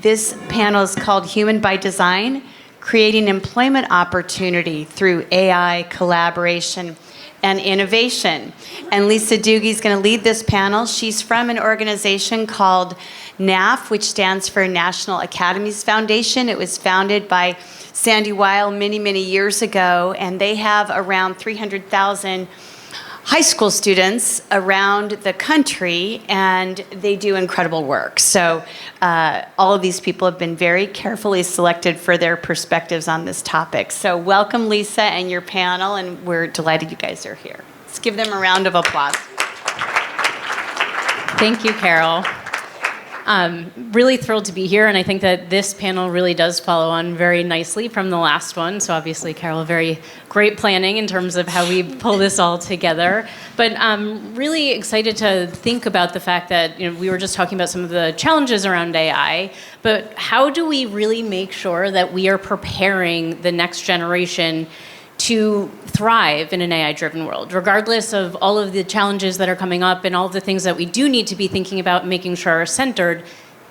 This panel is called Human by Design, Creating Employment Opportunity Through AI, Collaboration, and Innovation. And Lisa Dughi is going to lead this panel. She's from an organization called NAF, which stands for National Academies Foundation. It was founded by Sandy Weil many, many years ago, and they have around 300,000 high school students around the country, and they do incredible work. So all of these people have been very carefully selected for their perspectives on this topic. So welcome, Lisa, and your panel, and we're delighted you guys are here. Let's give them a round of applause. Thank you, Carol. Really thrilled to be here, and I think that this panel really does follow on very nicely from the last one. So obviously, Carol, very great planning in terms of how we pull this all together. But I'm really excited to think about the fact that, we were just talking about some of the challenges around AI, but how do we really make sure that we are preparing the next generation to thrive in an AI-driven world, regardless of all of the challenges that are coming up and all of the things that we do need to be thinking about and making sure are centered.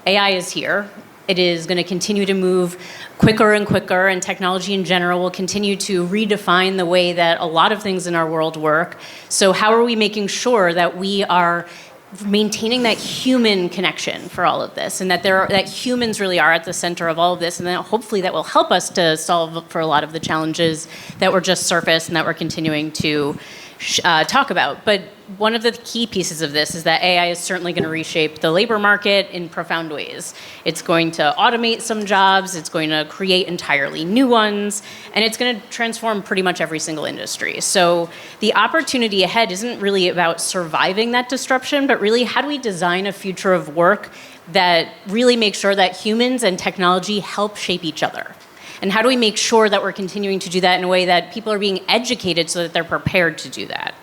AI is here. It is going to continue to move quicker and quicker, and technology in general will continue to redefine the way that a lot of things in our world work. So how are we making sure that we are maintaining that human connection for all of this, and that that humans really are at the center of all of this, and then hopefully that will help us to solve for a lot of the challenges that were just surfaced and that we're continuing to talk about. But one of the key pieces of this is that AI is certainly going to reshape the labor market in profound ways. It's going to automate some jobs, it's going to create entirely new ones, and it's going to transform pretty much every single industry. So the opportunity ahead isn't really about surviving that disruption, but really how do we design a future of work that really makes sure that humans and technology help shape each other? And how do we make sure that we're continuing to do that in a way that people are being educated so that they're prepared to do that?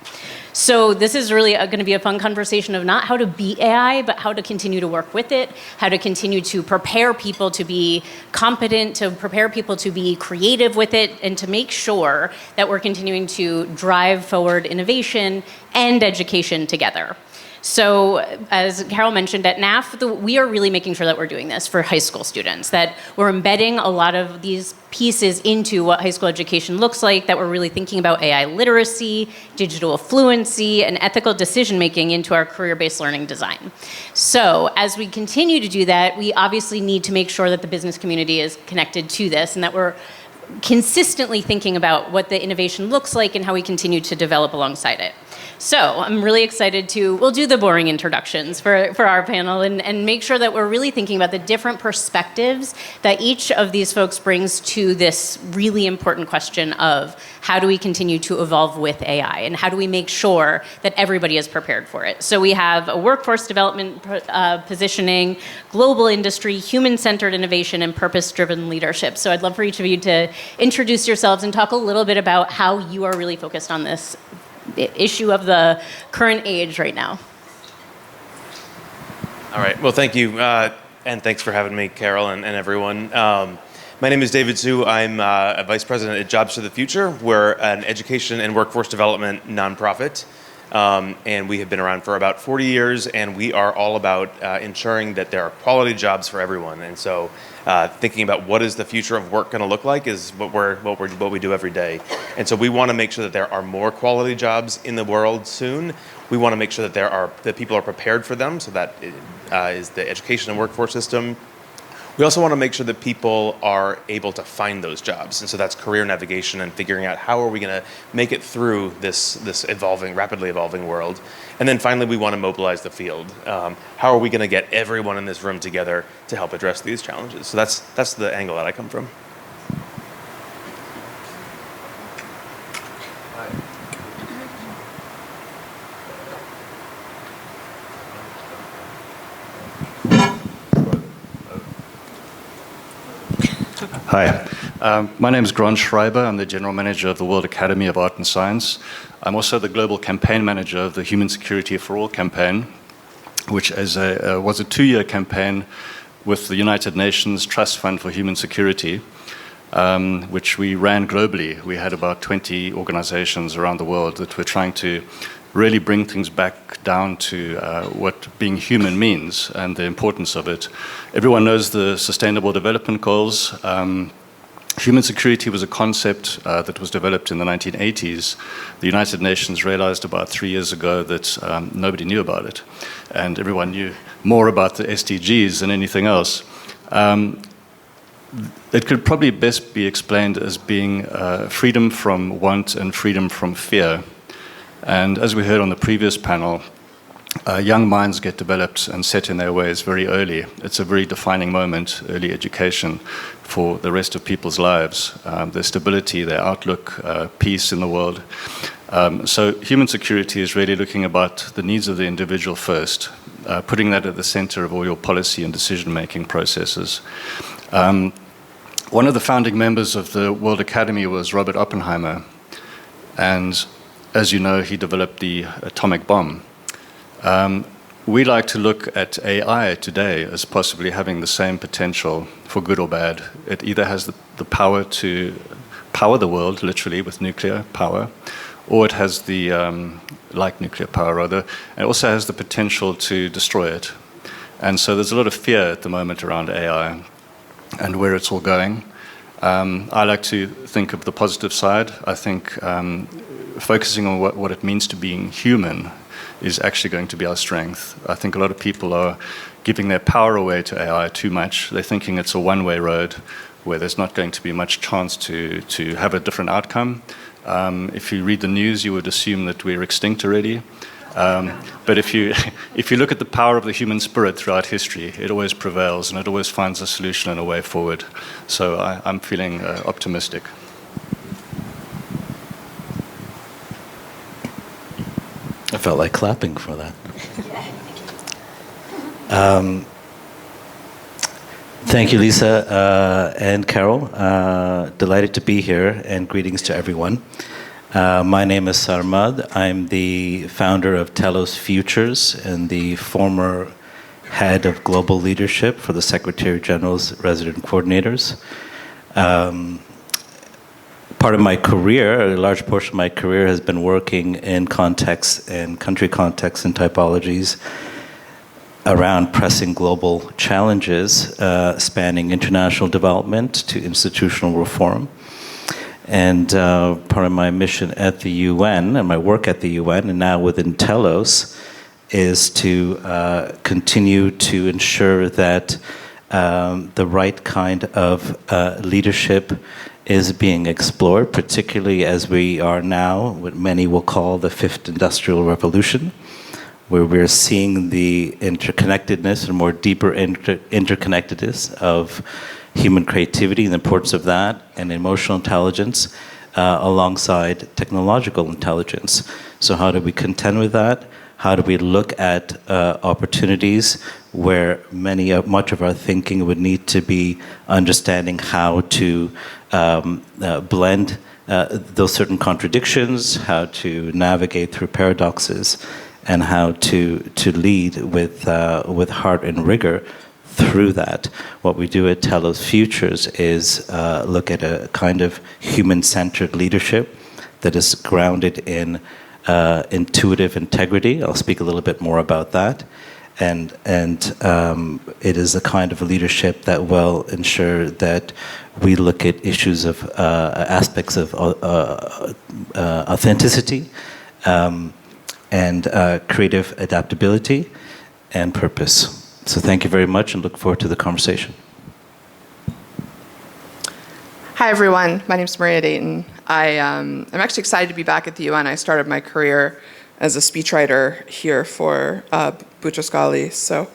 So this is really going to be a fun conversation of not how to beat AI, but how to continue to work with it, how to continue to prepare people to be competent, to prepare people to be creative with it, and to make sure that we're continuing to drive forward innovation and education together. So as Carol mentioned, at NAF, we are really making sure that we're doing this for high school students, that we're embedding a lot of these pieces into what high school education looks like, that we're really thinking about AI literacy, digital fluency, and ethical decision-making into our career-based learning design. So as we continue to do that, we obviously need to make sure that the business community is connected to this, and that we're consistently thinking about what the innovation looks like and how we continue to develop alongside it. So I'm really excited we'll do the boring introductions for our panel and make sure that we're really thinking about the different perspectives that each of these folks brings to this really important question of how do we continue to evolve with AI, and how do we make sure that everybody is prepared for it. So we have a workforce development positioning, global industry, human-centered innovation, and purpose-driven leadership. So I'd love for each of you to introduce yourselves and talk a little bit about how you are really focused on this issue of the current age right now. All right. Well, thank you. And thanks for having me, Carol, and everyone. My name is David Zhu. I'm a vice president at Jobs for the Future. We're an education and workforce development nonprofit. And we have been around for about 40 years, and we are all about ensuring that there are quality jobs for everyone. And so thinking about what is the future of work going to look like is what we do every day. And so we want to make sure that there are more quality jobs in the world soon. We want to make sure that people are prepared for them, so that is the education and workforce system. We also want to make sure that people are able to find those jobs. And so that's career navigation and figuring out how are we going to make it through this rapidly evolving world. And then finally, we want to mobilize the field. How are we going to get everyone in this room together to help address these challenges? So that's the angle that I come from. Hi, my name is Schreiber. I'm the General Manager of the World Academy of Art and Science. I'm also the Global Campaign Manager of the Human Security for All campaign, which was a 2-year campaign with the United Nations Trust Fund for Human Security, which we ran globally. We had about 20 organizations around the world that were trying to really bring things back down to what being human means and the importance of it. Everyone knows the Sustainable Development Goals. Human security was a concept that was developed in the 1980s. The United Nations realized about 3 years ago that nobody knew about it, and everyone knew more about the SDGs than anything else. It could probably best be explained as being freedom from want and freedom from fear. And as we heard on the previous panel, young minds get developed and set in their ways very early. It's a very defining moment, early education, for the rest of people's lives, their stability, their outlook, peace in the world. So human security is really looking about the needs of the individual first, putting that at the center of all your policy and decision-making processes. One of the founding members of the World Academy was Robert Oppenheimer, and as you know, he developed the atomic bomb. We like to look at AI today as possibly having the same potential for good or bad. It either has the power to power the world, literally, with nuclear power, or it has the, like nuclear power rather, and it also has the potential to destroy it. And so there's a lot of fear at the moment around AI and where it's all going. I like to think of the positive side. I think focusing on what it means to being human is actually going to be our strength. I think a lot of people are giving their power away to AI too much. They're thinking it's a one-way road where there's not going to be much chance to have a different outcome. If you read the news, you would assume that we're extinct already. But if you look at the power of the human spirit throughout history, it always prevails and it always finds a solution and a way forward. So I'm feeling optimistic. I felt like clapping for that. Thank you, Lisa and Carol. Delighted to be here, and greetings to everyone. My name is Sarmad. I'm the founder of Telos Futures and the former head of global leadership for the Secretary General's resident coordinators. Part of my career, a large portion of my career, has been working in contexts and country contexts and typologies around pressing global challenges spanning international development to institutional reform. And part of my mission at the UN and my work at the UN and now within Telos is to continue to ensure that the right kind of leadership is being explored, particularly as we are now, what many will call the fifth industrial revolution, where we're seeing the interconnectedness and more deeper interconnectedness of human creativity and the importance of that, and emotional intelligence alongside technological intelligence. So how do we contend with that? How do we look at opportunities where much of our thinking would need to be understanding how to blend those certain contradictions, how to navigate through paradoxes, and how to lead with heart and rigor through that. What we do at Telos Futures is look at a kind of human-centered leadership that is grounded in intuitive integrity. I'll speak a little bit more about that. And it is a kind of leadership that will ensure that we look at issues of aspects of authenticity and creative adaptability and purpose. So thank you very much and look forward to the conversation. Hi, everyone. My name is Maria Dayton. I'm actually excited to be back at the UN. I started my career as a speechwriter here for Boutros-Ghali, so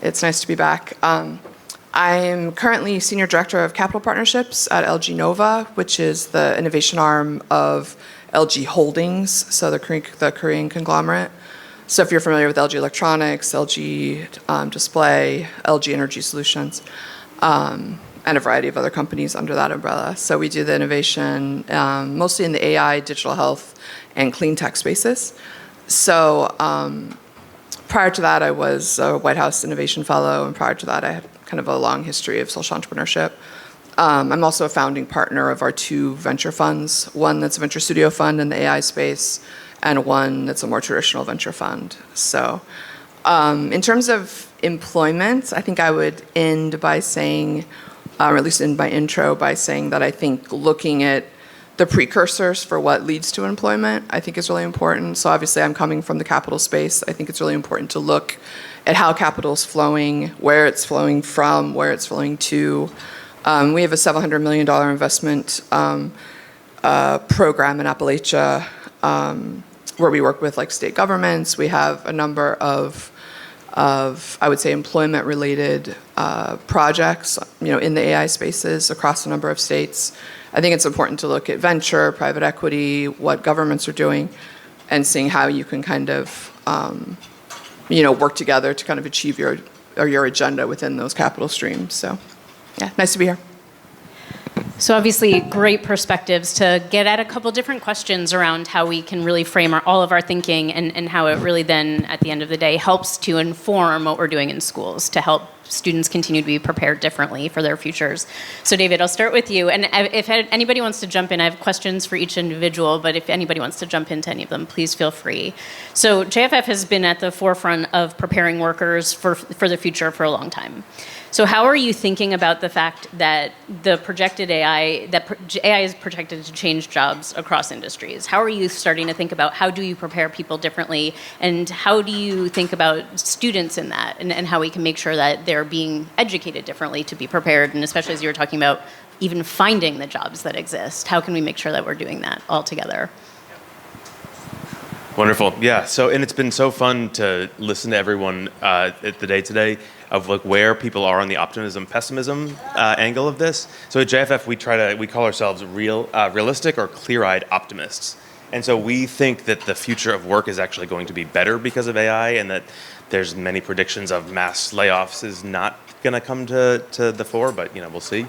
it's nice to be back. I'm currently Senior Director of Capital Partnerships at LG Nova, which is the innovation arm of LG Holdings, so the Korean conglomerate. So if you're familiar with LG Electronics, LG Display, LG Energy Solutions, and a variety of other companies under that umbrella. So we do the innovation mostly in the AI, digital health, and clean tech spaces. So prior to that, I was a White House Innovation Fellow, and prior to that, I had kind of a long history of social entrepreneurship. I'm also a founding partner of our two venture funds, one that's a venture studio fund in the AI space, and one that's a more traditional venture fund. So in terms of employment, I think I would end by saying, or at least end my intro by saying that I think looking at the precursors for what leads to employment, I think is really important. So obviously I'm coming from the capital space. I think it's really important to look at how capital is flowing, where it's flowing from, where it's flowing to. We have a $700 million investment program in Appalachia where we work with like state governments. We have a number of I would say employment-related projects, in the AI spaces across a number of states. I think it's important to look at venture, private equity, what governments are doing, and seeing how you can kind of, work together to kind of achieve your agenda within those capital streams. So, yeah, nice to be here. So obviously, great perspectives to get at a couple different questions around how we can really frame all of our thinking and how it really then, at the end of the day, helps to inform what we're doing in schools to help students continue to be prepared differently for their futures. So David, I'll start with you. And if anybody wants to jump in, I have questions for each individual, but if anybody wants to jump into any of them, please feel free. So JFF has been at the forefront of preparing workers for the future for a long time. So how are you thinking about the fact that the projected AI, AI is projected to change jobs across industries? How are you starting to think about how do you prepare people differently, and how do you think about students in that, and how we can make sure that they're being educated differently to be prepared, and especially as you were talking about even finding the jobs that exist, how can we make sure that we're doing that all together? Wonderful. Yeah. So, and it's been so fun to listen to everyone at the day today of like where people are on the optimism pessimism angle of this. So at JFF we call ourselves realistic or clear-eyed optimists. And so we think that the future of work is actually going to be better because of AI, and that there's many predictions of mass layoffs is not going to come to the fore, but we'll see.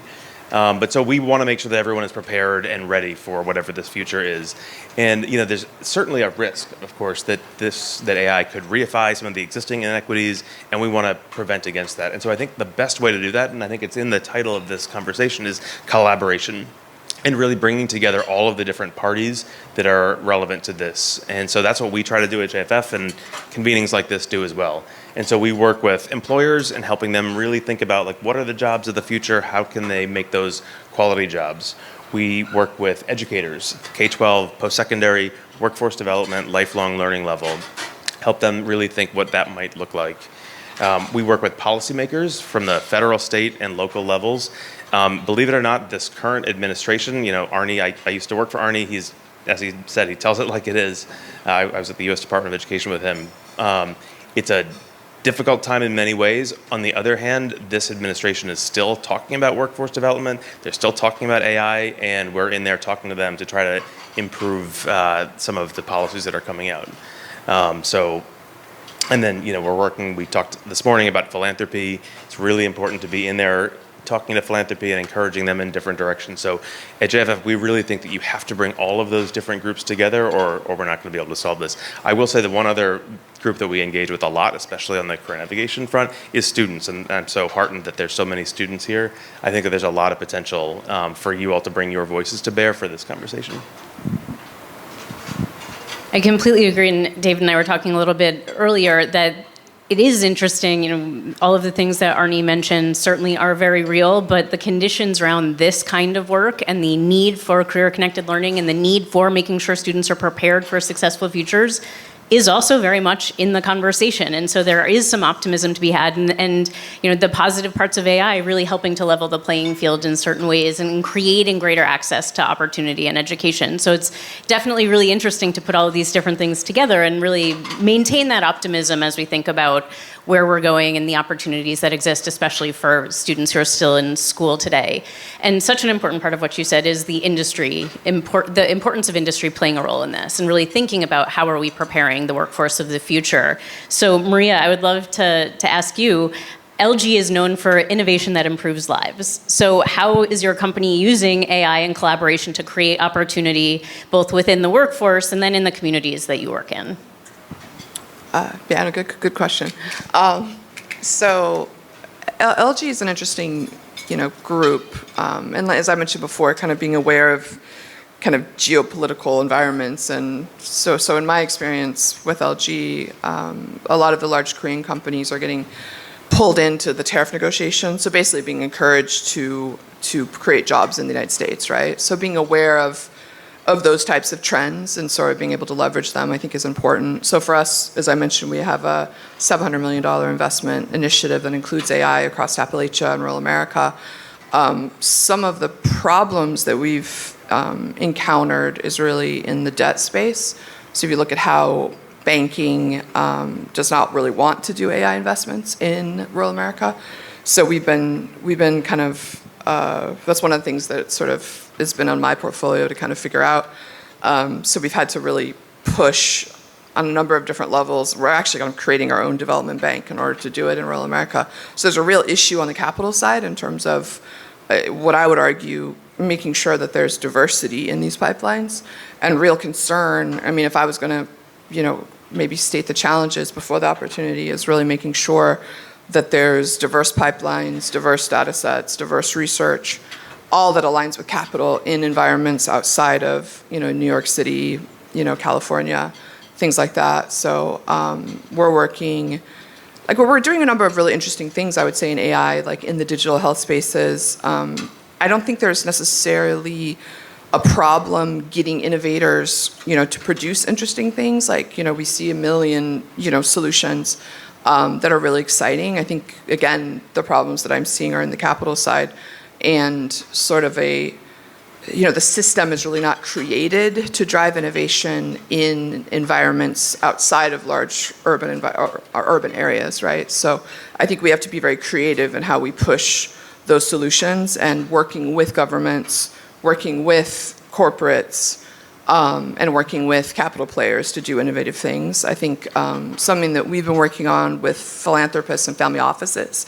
But so we want to make sure that everyone is prepared and ready for whatever this future is. And there's certainly a risk, of course, that AI could reify some of the existing inequities, and we want to prevent against that. And so I think the best way to do that, and I think it's in the title of this conversation, is collaboration, and really bringing together all of the different parties that are relevant to this. And so that's what we try to do at JFF, and convenings like this do as well. And so we work with employers and helping them really think about like what are the jobs of the future, how can they make those quality jobs. We work with educators, K-12, post-secondary, workforce development, lifelong learning level, help them really think what that might look like. We work with policymakers from the federal, state, and local levels. Believe it or not, this current administration, Arnie, I used to work for Arnie. He's, as he said, he tells it like it is. I was at the U.S. Department of Education with him. It's a difficult time in many ways. On the other hand, this administration is still talking about workforce development. They're still talking about AI, and we're in there talking to them to try to improve some of the policies that are coming out. And then, we talked this morning about philanthropy. It's really important to be in there talking to philanthropy and encouraging them in different directions. So at JFF, we really think that you have to bring all of those different groups together, or we're not going to be able to solve this. I will say that one other group that we engage with a lot, especially on the career navigation front, is students. And I'm so heartened that there's so many students here. I think that there's a lot of potential for you all to bring your voices to bear for this conversation. I completely agree, and David and I were talking a little bit earlier that it is interesting, all of the things that Arnie mentioned certainly are very real, but the conditions around this kind of work and the need for career-connected learning and the need for making sure students are prepared for successful futures is also very much in the conversation. And so there is some optimism to be had, and the positive parts of AI really helping to level the playing field in certain ways and creating greater access to opportunity and education. So it's definitely really interesting to put all of these different things together and really maintain that optimism as we think about where we're going and the opportunities that exist, especially for students who are still in school today. And such an important part of what you said is the industry, the importance of industry playing a role in this, and really thinking about how are we preparing the workforce of the future. So Maria, I would love to ask you, LG is known for innovation that improves lives. So how is your company using AI and collaboration to create opportunity both within the workforce and then in the communities that you work in? Yeah, good question. So LG is an interesting, group, and as I mentioned before, kind of being aware of kind of geopolitical environments. And so in my experience with LG, a lot of the large Korean companies are getting pulled into the tariff negotiations. So basically being encouraged to create jobs in the United States, right? So being aware of those types of trends and sort of being able to leverage them, I think is important. So for us, as I mentioned, we have a $700 million investment initiative that includes AI across Appalachia and rural America. Some of the problems that we've encountered is really in the debt space. So if you look at how banking does not really want to do AI investments in rural America. So we've been kind of, that's one of the things that sort of has been on my portfolio to kind of figure out. So we've had to really push on a number of different levels. We're actually kind of creating our own development bank in order to do it in rural America. So there's a real issue on the capital side in terms of what I would argue, making sure that there's diversity in these pipelines and real concern. I mean, if I was going to, maybe state the challenges before the opportunity, is really making sure that there's diverse pipelines, diverse data sets, diverse research, all that aligns with capital in environments outside of, New York City, California, things like that. So we're doing a number of really interesting things, I would say, in AI, like in the digital health spaces. I don't think there's necessarily a problem getting innovators, to produce interesting things. Like, we see a million, solutions that are really exciting. I think, again, the problems that I'm seeing are in the capital side, and sort of the system is really not created to drive innovation in environments outside of large urban areas, right? So I think we have to be very creative in how we push those solutions, and working with governments, working with corporates, and working with capital players to do innovative things. I think something that we've been working on with philanthropists and family offices,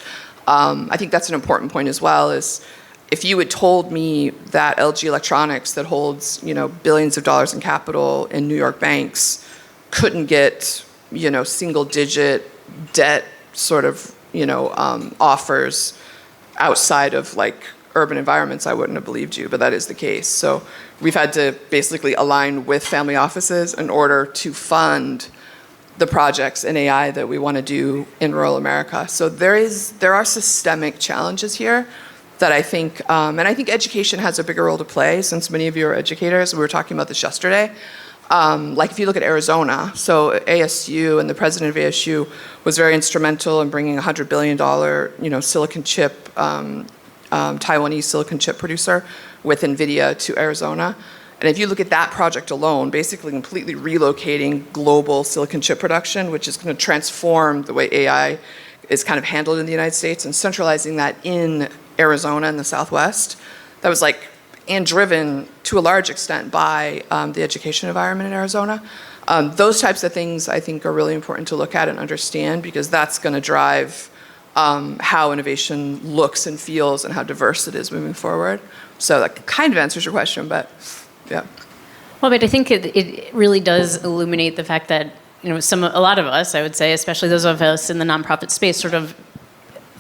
I think that's an important point as well, is if you had told me that LG Electronics, that holds, billions of dollars in capital in New York banks, couldn't get, single-digit debt sort of, offers outside of like urban environments, I wouldn't have believed you, but that is the case. So we've had to basically align with family offices in order to fund the projects in AI that we want to do in rural America. So there are systemic challenges here that I think, and I think education has a bigger role to play, since many of you are educators. We were talking about this yesterday. Like if you look at Arizona, so ASU and the president of ASU was very instrumental in bringing a $100 billion, silicon chip, Taiwanese silicon chip producer with NVIDIA to Arizona. And if you look at that project alone, basically completely relocating global silicon chip production, which is going to transform the way AI is kind of handled in the United States, and centralizing that in Arizona in the Southwest, that was and driven to a large extent by the education environment in Arizona. Those types of things I think are really important to look at and understand, because that's going to drive how innovation looks and feels and how diverse it is moving forward. So that kind of answers your question, but yeah. Well, but I think it really does illuminate the fact that, a lot of us, I would say, especially those of us in the nonprofit space, sort of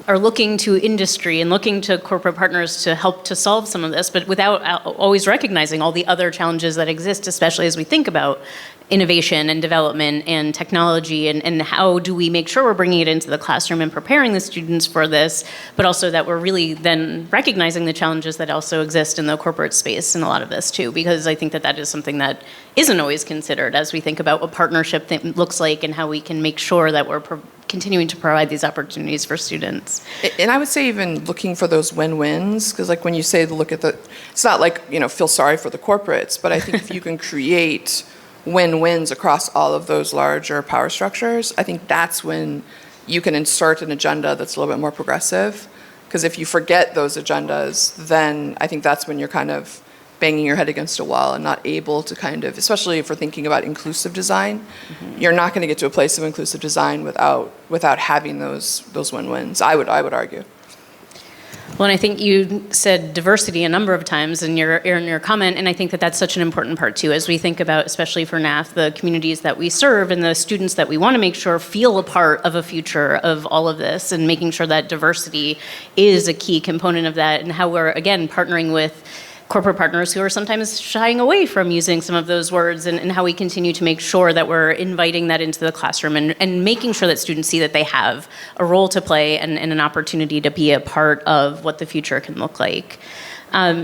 are looking to industry and looking to corporate partners to help to solve some of this, but without always recognizing all the other challenges that exist, especially as we think about innovation and development and technology, and how do we make sure we're bringing it into the classroom and preparing the students for this, but also that we're really then recognizing the challenges that also exist in the corporate space in a lot of this too, because I think that is something that isn't always considered as we think about what partnership looks like and how we can make sure that we're continuing to provide these opportunities for students. And I would say even looking for those win-wins, because like when you say look at it's not like, feel sorry for the corporates, but I think if you can create win-wins across all of those larger power structures, I think that's when you can insert an agenda that's a little bit more progressive. Because if you forget those agendas, then I think that's when you're kind of banging your head against a wall and not able to kind of, especially if we're thinking about inclusive design, you're not going to get to a place of inclusive design without having those win-wins, I would argue. Well, and I think you said diversity a number of times in your comment, and I think that that's such an important part too, as we think about, especially for NAF, the communities that we serve and the students that we want to make sure feel a part of a future of all of this, and making sure that diversity is a key component of that, and how we're, again, partnering with corporate partners who are sometimes shying away from using some of those words, and how we continue to make sure that we're inviting that into the classroom and making sure that students see that they have a role to play and an opportunity to be a part of what the future can look like.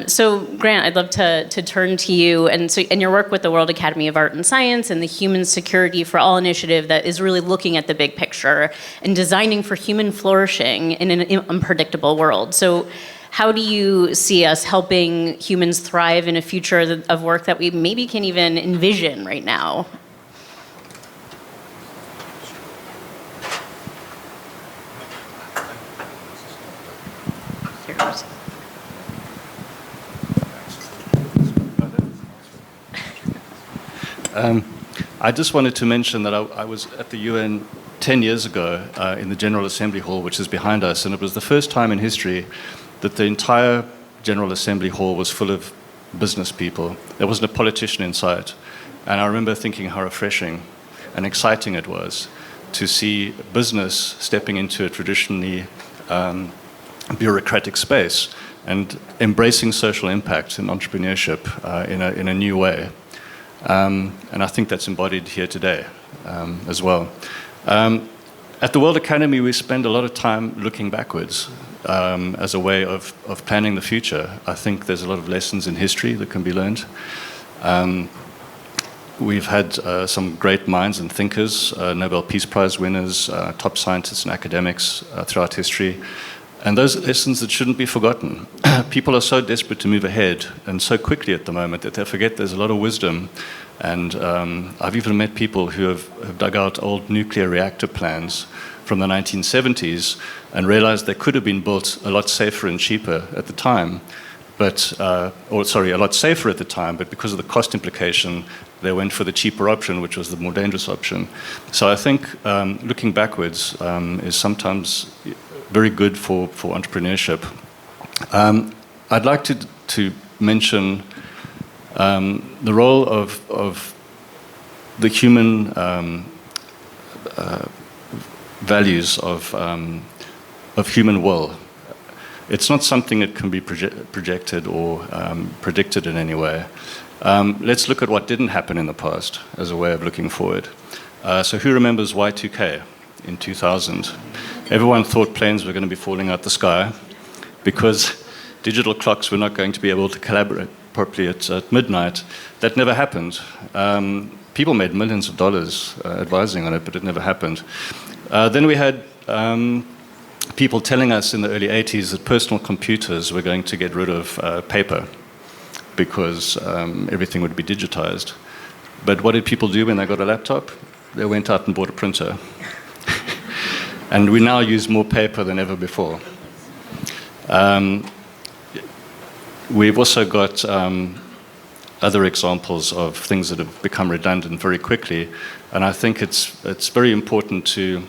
So Grant, I'd love to turn to you and your work with the World Academy of Art and Science and the Human Security for All initiative that is really looking at the big picture and designing for human flourishing in an unpredictable world. So how do you see us helping humans thrive in a future of work that we maybe can't even envision right now? I just wanted to mention that I was at the UN 10 years ago in the General Assembly Hall, which is behind us, and it was the first time in history that the entire General Assembly Hall was full of business people. There wasn't a politician in sight. And I remember thinking how refreshing and exciting it was to see business stepping into a traditionally bureaucratic space and embracing social impact and entrepreneurship in a new way. And I think that's embodied here today as well. At the World Academy, we spend a lot of time looking backwards as a way of planning the future. I think there's a lot of lessons in history that can be learned. We've had some great minds and thinkers, Nobel Peace Prize winners, top scientists and academics throughout history. And those are lessons that shouldn't be forgotten. People are so desperate to move ahead and so quickly at the moment that they forget there's a lot of wisdom. And I've even met people who have dug out old nuclear reactor plans from the 1970s and realized they could have been built a lot safer and cheaper at the time, a lot safer at the time, but because of the cost implication, they went for the cheaper option, which was the more dangerous option. So I think looking backwards is sometimes very good for entrepreneurship. I'd like to mention the role of the human values of human will. It's not something that can be projected or predicted in any way. Let's look at what didn't happen in the past as a way of looking forward. So who remembers Y2K in 2000? Everyone thought planes were going to be falling out the sky because digital clocks were not going to be able to collaborate properly at midnight. That never happened. People made millions of dollars advising on it, but it never happened. Then we had people telling us in the early 80s that personal computers were going to get rid of paper because everything would be digitized. But what did people do when they got a laptop? They went out and bought a printer. And we now use more paper than ever before. We've also got other examples of things that have become redundant very quickly. And I think it's very important to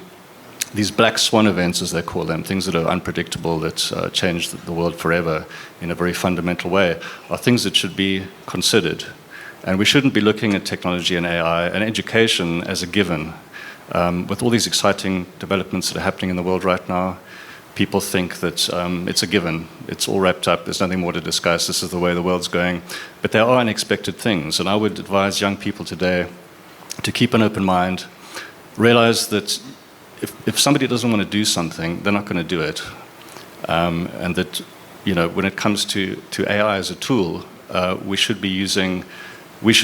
these black swan events, as they call them, things that are unpredictable, that change the world forever in a very fundamental way, are things that should be considered. And we shouldn't be looking at technology and AI and education as a given. With all these exciting developments that are happening in the world right now, people think that it's a given. It's all wrapped up. There's nothing more to discuss. This is the way the world's going. But there are unexpected things. And I would advise young people today to keep an open mind, realize that if somebody doesn't want to do something, they're not going to do it. And that, when it comes to AI as a tool, we should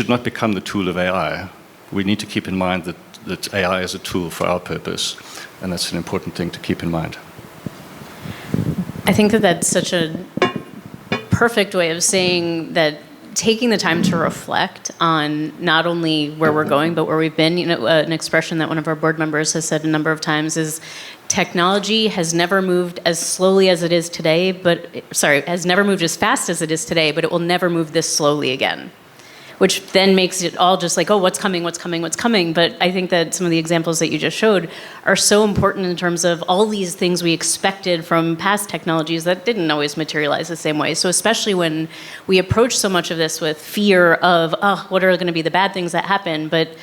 not become the tool of AI. We need to keep in mind that AI is a tool for our purpose. And that's an important thing to keep in mind. I think that's such a perfect way of saying that taking the time to reflect on not only where we're going, but where we've been. An expression that one of our board members has said a number of times is technology has never moved as slowly as it is today, has never moved as fast as it is today, but it will never move this slowly again. Which then makes it all just like, oh, what's coming? But I think that some of the examples that you just showed are so important in terms of all these things we expected from past technologies that didn't always materialize the same way. So especially when we approach so much of this with fear of, what are going to be the bad things that happen? But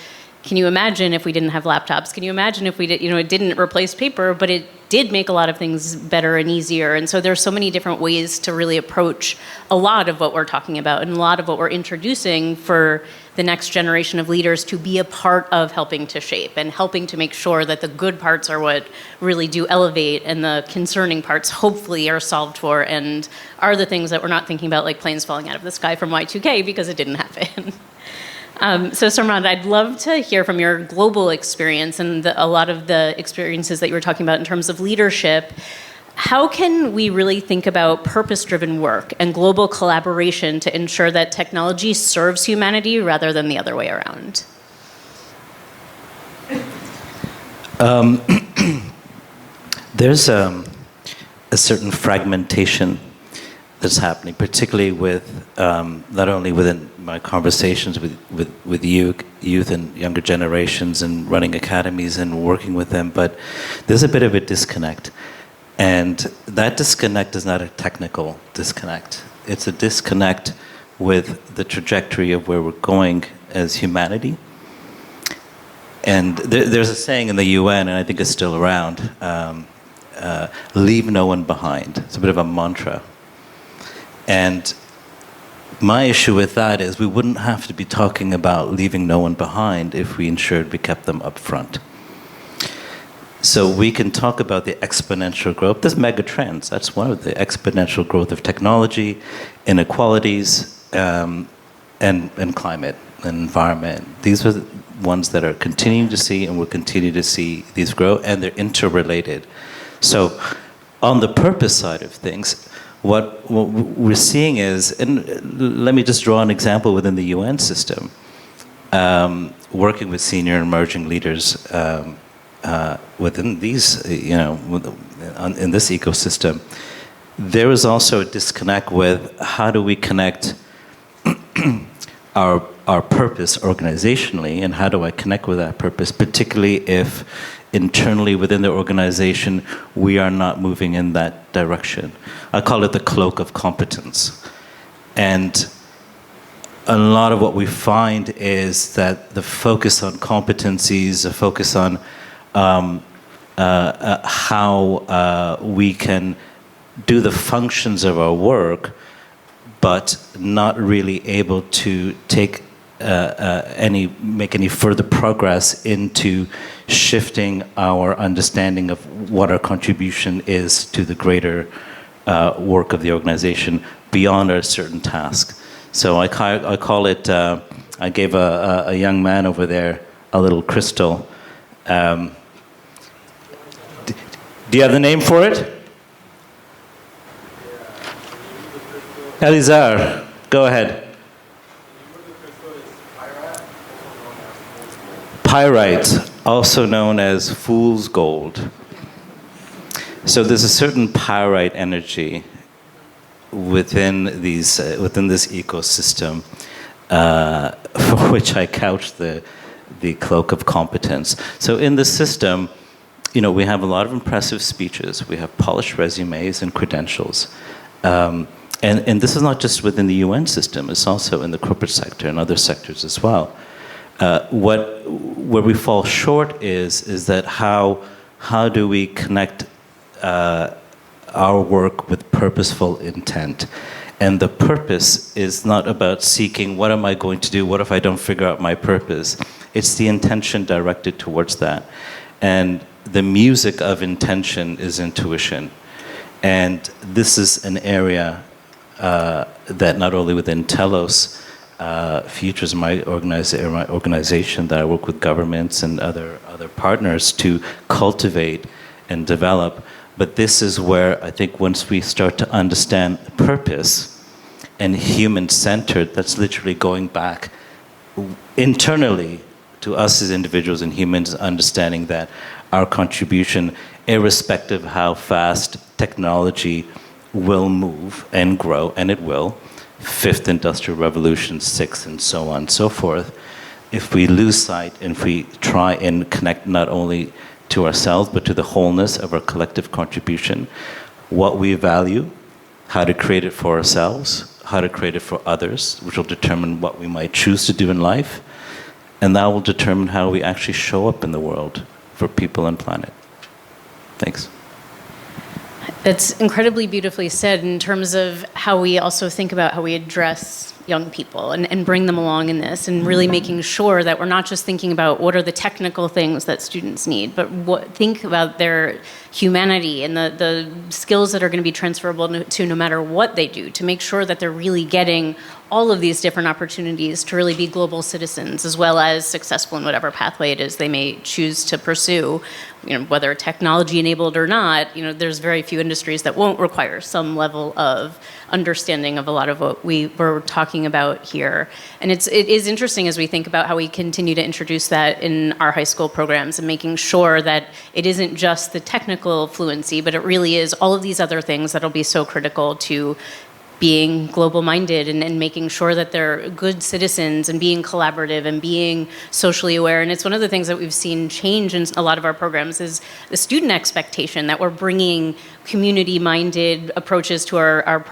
can you imagine if we didn't have laptops? Can you imagine if we did, it didn't replace paper, but it did make a lot of things better and easier. And so there's so many different ways to really approach a lot of what we're talking about and a lot of what we're introducing for the next generation of leaders to be a part of helping to shape and helping to make sure that the good parts are what really do elevate and the concerning parts hopefully are solved for and are the things that we're not thinking about, like planes falling out of the sky from Y2K, because it didn't happen. So Sarmad, I'd love to hear from your global experience and a lot of the experiences that you were talking about in terms of leadership. How can we really think about purpose-driven work and global collaboration to ensure that technology serves humanity rather than the other way around? There's a certain fragmentation that's happening, particularly with not only within my conversations with youth and younger generations and running academies and working with them, but there's a bit of a disconnect. And that disconnect is not a technical disconnect. It's a disconnect with the trajectory of where we're going as humanity. And there's a saying in the UN, and I think it's still around, leave no one behind. It's a bit of a mantra. And my issue with that is we wouldn't have to be talking about leaving no one behind if we ensured we kept them up front. So we can talk about the exponential growth. There's mega trends. That's one of the exponential growth of technology, inequalities, and climate and environment. These are the ones that are continuing to see and will continue to see these grow, and they're interrelated. So on the purpose side of things, what we're seeing is, and let me just draw an example within the UN system, working with senior emerging leaders within these, in this ecosystem, there is also a disconnect with how do we connect our purpose organizationally, and how do I connect with that purpose, particularly if internally within the organization we are not moving in that direction. I call it the cloak of competence. And a lot of what we find is that the focus on competencies, the focus on how we can do the functions of our work, but not really able to make any further progress into shifting our understanding of what our contribution is to the greater work of the organization beyond a certain task. So I call it, I gave a young man over there a little crystal. Do you have the name for it? Elizar, go ahead. Pyrite, also known as fool's gold. So there's a certain pyrite energy within this ecosystem, for which I couch the cloak of competence. So in the system, we have a lot of impressive speeches. We have polished resumes and credentials. And this is not just within the UN system, it's also in the corporate sector and other sectors as well. Where we fall short is that how do we connect our work with purposeful intent? And the purpose is not about seeking, what am I going to do? What if I don't figure out my purpose? It's the intention directed towards that. And the music of intention is intuition. And this is an area that not only within Telos, Futures, my organization that I work with governments and other partners to cultivate and develop. But this is where I think once we start to understand purpose and human-centered, that's literally going back internally to us as individuals and humans, understanding that our contribution, irrespective of how fast technology will move and grow, and it will, fifth industrial revolution, sixth, and so on and so forth, if we lose sight and if we try and connect not only to ourselves but to the wholeness of our collective contribution, what we value, how to create it for ourselves, how to create it for others, which will determine what we might choose to do in life, and that will determine how we actually show up in the world for people and planet. Thanks. That's incredibly beautifully said in terms of how we also think about how we address young people and bring them along in this, and really making sure that we're not just thinking about what are the technical things that students need, but think about their humanity and the skills that are going to be transferable to no matter what they do, to make sure that they're really getting all of these different opportunities to really be global citizens, as well as successful in whatever pathway it is they may choose to pursue, whether technology enabled or not. There's very few industries that won't require some level of understanding of a lot of what we were talking about here. And it is interesting as we think about how we continue to introduce that in our high school programs, and making sure that it isn't just the technical fluency, but it really is all of these other things that'll be so critical to being global-minded and making sure that they're good citizens and being collaborative and being socially aware. And it's one of the things that we've seen change in a lot of our programs is the student expectation that we're bringing community-minded approaches to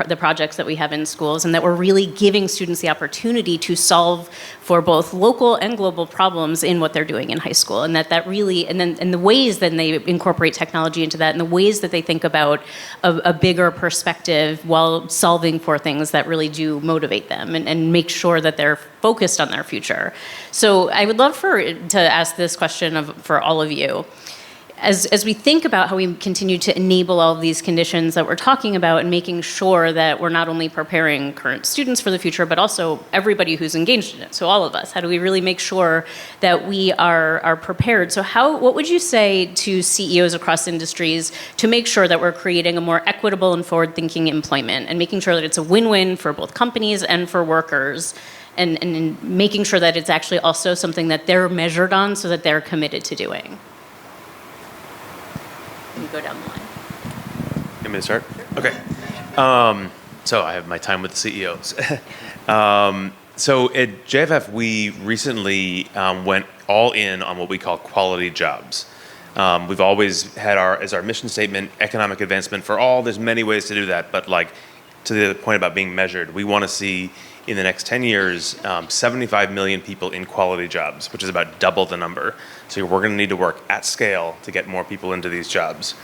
the projects that we have in schools, and that we're really giving students the opportunity to solve for both local and global problems in what they're doing in high school. And that really, and the ways that they incorporate technology into that, and the ways that they think about a bigger perspective while solving for things that really do motivate them and make sure that they're focused on their future. So I would love to ask this question for all of you. As we think about how we continue to enable all of these conditions that we're talking about, and making sure that we're not only preparing current students for the future, but also everybody who's engaged in it, so all of us, how do we really make sure that we are prepared? So what would you say to CEOs across industries to make sure that we're creating a more equitable and forward-thinking employment, and making sure that it's a win-win for both companies and for workers, and making sure that it's actually also something that they're measured on so that they're committed to doing? You go down the line. You want me to start? Okay. So I have my time with the CEOs. So at JFF, we recently went all in on what we call quality jobs. We've always had as our mission statement, economic advancement for all. There's many ways to do that, but to the point about being measured, we want to see in the next 10 years, 75 million people in quality jobs, which is about double the number. So we're going to need to work at scale to get more people into these jobs.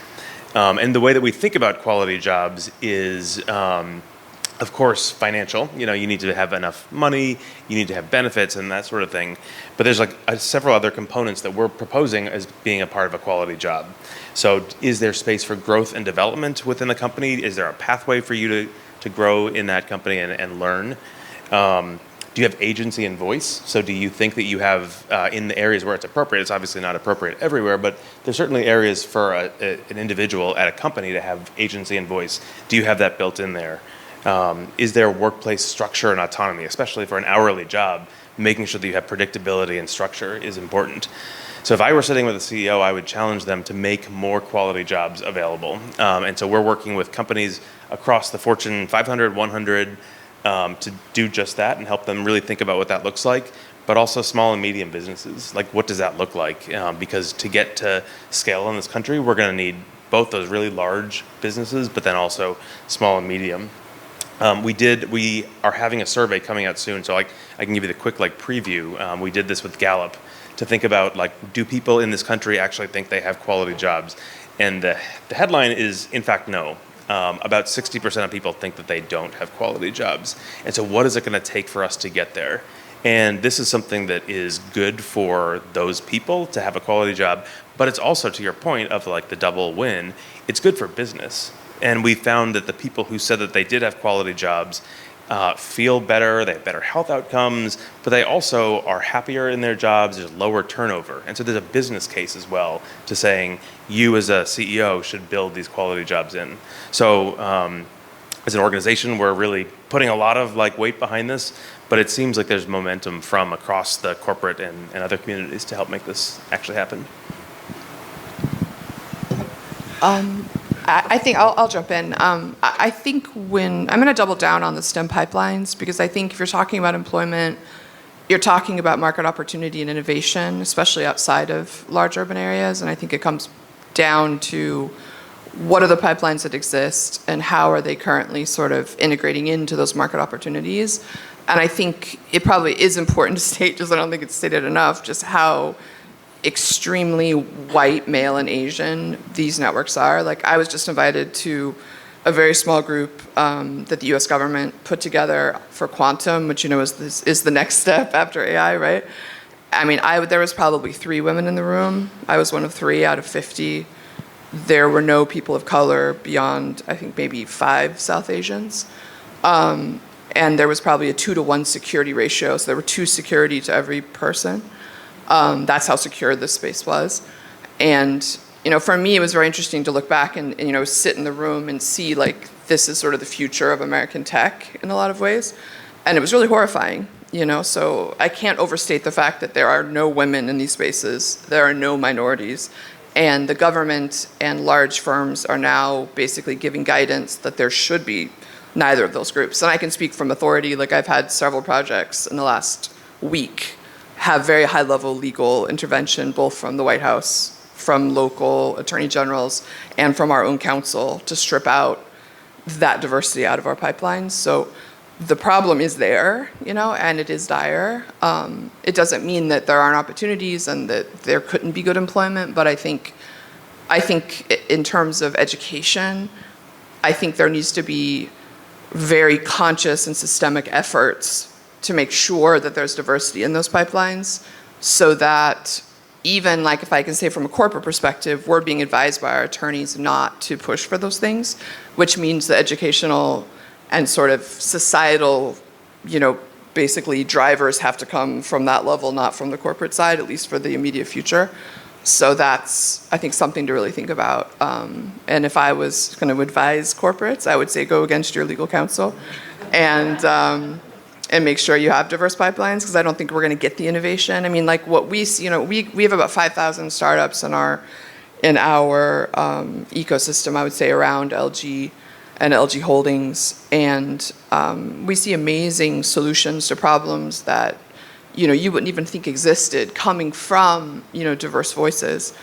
And the way that we think about quality jobs is, of course, financial. You need to have enough money, you need to have benefits and that sort of thing. But there's several other components that we're proposing as being a part of a quality job. So is there space for growth and development within the company? Is there a pathway for you to grow in that company and learn? Do you have agency and voice? So do you think that you have, in the areas where it's appropriate, it's obviously not appropriate everywhere, but there's certainly areas for an individual at a company to have agency and voice. Do you have that built in there? Is there workplace structure and autonomy, especially for an hourly job? Making sure that you have predictability and structure is important. So if I were sitting with a CEO, I would challenge them to make more quality jobs available. And so we're working with companies across the Fortune 500, 100, to do just that and help them really think about what that looks like, but also small and medium businesses. What does that look like? Because to get to scale in this country, we're going to need both those really large businesses, but then also small and medium. We are having a survey coming out soon, so I can give you the quick preview. We did this with Gallup to think about do people in this country actually think they have quality jobs? And the headline is, in fact, no. About 60% of people think that they don't have quality jobs. And so what is it going to take for us to get there? And this is something that is good for those people to have a quality job, but it's also, to your point of the double win, it's good for business. And we found that the people who said that they did have quality jobs feel better, they have better health outcomes, but they also are happier in their jobs, there's lower turnover. And so there's a business case as well to saying you as a CEO should build these quality jobs in. So as an organization, we're really putting a lot of weight behind this, but it seems like there's momentum from across the corporate and other communities to help make this actually happen. I think I'll jump in. I think I'm going to double down on the STEM pipelines, because I think if you're talking about employment, you're talking about market opportunity and innovation, especially outside of large urban areas. And I think it comes down to what are the pipelines that exist and how are they currently sort of integrating into those market opportunities. And I think it probably is important to state, just I don't think it's stated enough, just how extremely white, male, and Asian these networks are. Like, I was just invited to a very small group that the US government put together for quantum, which, is the next step after AI, right? I mean, there was probably 3 women in the room. I was one of 3 out of 50. There were no people of color beyond, I think, maybe 5 South Asians. And there was probably a 2-to-1 security ratio, so there were 2 security to every person. That's how secure this space was. And, for me, it was very interesting to look back and sit in the room and see, like, this is sort of the future of American tech in a lot of ways. And it was really horrifying, so I can't overstate the fact that there are no women in these spaces, there are no minorities, and the government and large firms are now basically giving guidance that there should be neither of those groups. And I can speak from authority, like I've had several projects in the last week have very high-level legal intervention, both from the White House, from local attorney generals, and from our own council to strip out that diversity out of our pipelines. So the problem is there, and it is dire. It doesn't mean that there aren't opportunities and that there couldn't be good employment, but I think in terms of education, I think there needs to be very conscious and systemic efforts to make sure that there's diversity in those pipelines, so that even, like, if I can say from a corporate perspective, we're being advised by our attorneys not to push for those things, which means the educational and sort of societal, basically drivers have to come from that level, not from the corporate side, at least for the immediate future. So that's, I think, something to really think about. And if I was going to advise corporates, I would say go against your legal counsel and make sure you have diverse pipelines, because I don't think we're going to get the innovation. I mean, like what we see, we have about 5,000 startups in our ecosystem, I would say, around LG and LG Holdings, and we see amazing solutions to problems that you wouldn't even think existed, coming from diverse voices.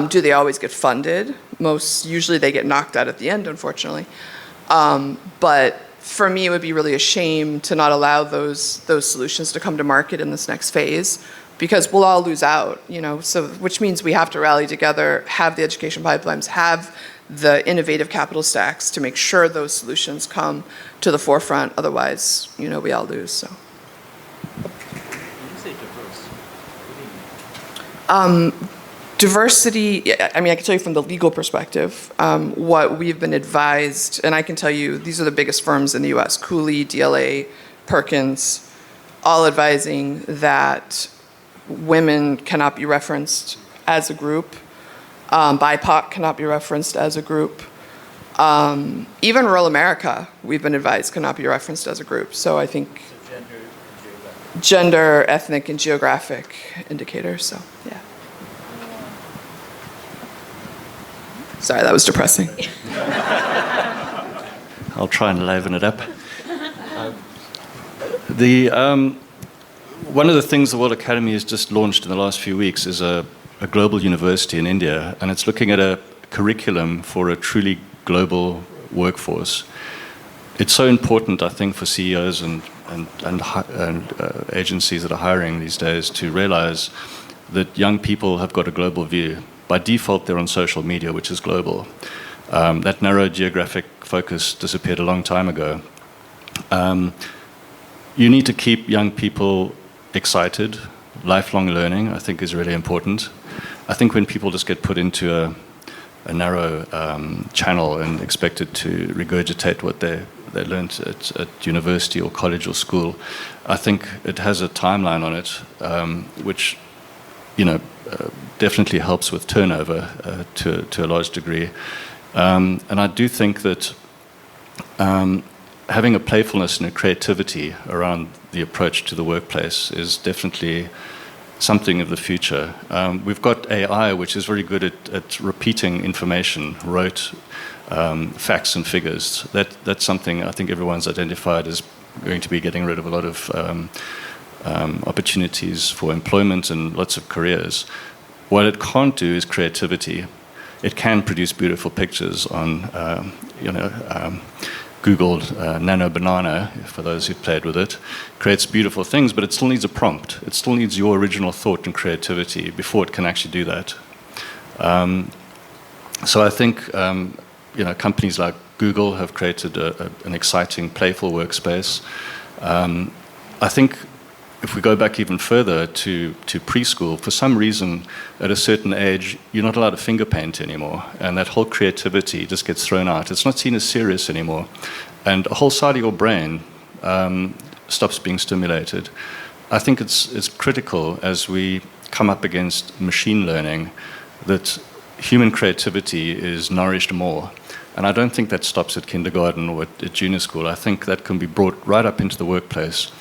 Do they always get funded? Usually they get knocked out at the end, unfortunately. But for me, it would be really a shame to not allow those solutions to come to market in this next phase, because we'll all lose out. So which means we have to rally together, have the education pipelines, have the innovative capital stacks to make sure those solutions come to the forefront. Otherwise, we all lose. So. Diversity, I mean, I can tell you from the legal perspective, what we've been advised, and I can tell you these are the biggest firms in the US, Cooley, DLA, Perkins, all advising that women cannot be referenced as a group, BIPOC cannot be referenced as a group, even rural America, we've been advised, cannot be referenced as a group. So I think gender, ethnic, and geographic indicators, so yeah. Sorry, that was depressing. I'll try and liven it up. One of the things the World Academy has just launched in the last few weeks is a global university in India, and it's looking at a curriculum for a truly global workforce. It's so important, I think, for CEOs and agencies that are hiring these days to realize that young people have got a global view. By default, they're on social media, which is global. That narrow geographic focus disappeared a long time ago. You need to keep young people excited. Lifelong learning, I think, is really important. I think when people just get put into a narrow channel and expected to regurgitate what they learned at university or college or school, I think it has a timeline on it, which definitely helps with turnover to a large degree. And I do think that having a playfulness and a creativity around the approach to the workplace is definitely something of the future. We've got AI, which is very good at repeating information, rote facts and figures. That's something I think everyone's identified as going to be getting rid of a lot of opportunities for employment and lots of careers. What it can't do is creativity. It can produce beautiful pictures on, Googled Nano Banana, for those who've played with it, creates beautiful things, but it still needs a prompt. It still needs your original thought and creativity before it can actually do that. So I think companies like Google have created an exciting, playful workspace. I think if we go back even further to preschool, for some reason, at a certain age, you're not allowed to finger paint anymore, and that whole creativity just gets thrown out. It's not seen as serious anymore, and a whole side of your brain stops being stimulated. I think it's critical as we come up against machine learning that human creativity is nourished more. And I don't think that stops at kindergarten or at junior school. I think that can be brought right up into the workplace.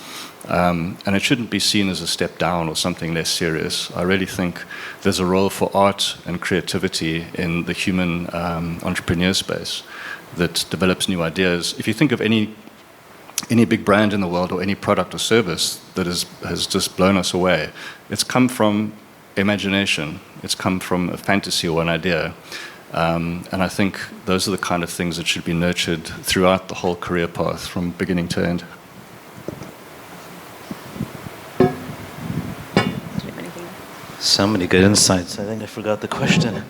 And it shouldn't be seen as a step down or something less serious. I really think there's a role for art and creativity in the human entrepreneur space that develops new ideas. If you think of any big brand in the world or any product or service that has just blown us away, it's come from imagination. It's come from a fantasy or an idea. And I think those are the kind of things that should be nurtured throughout the whole career path from beginning to end. So many good insights. I think I forgot the question.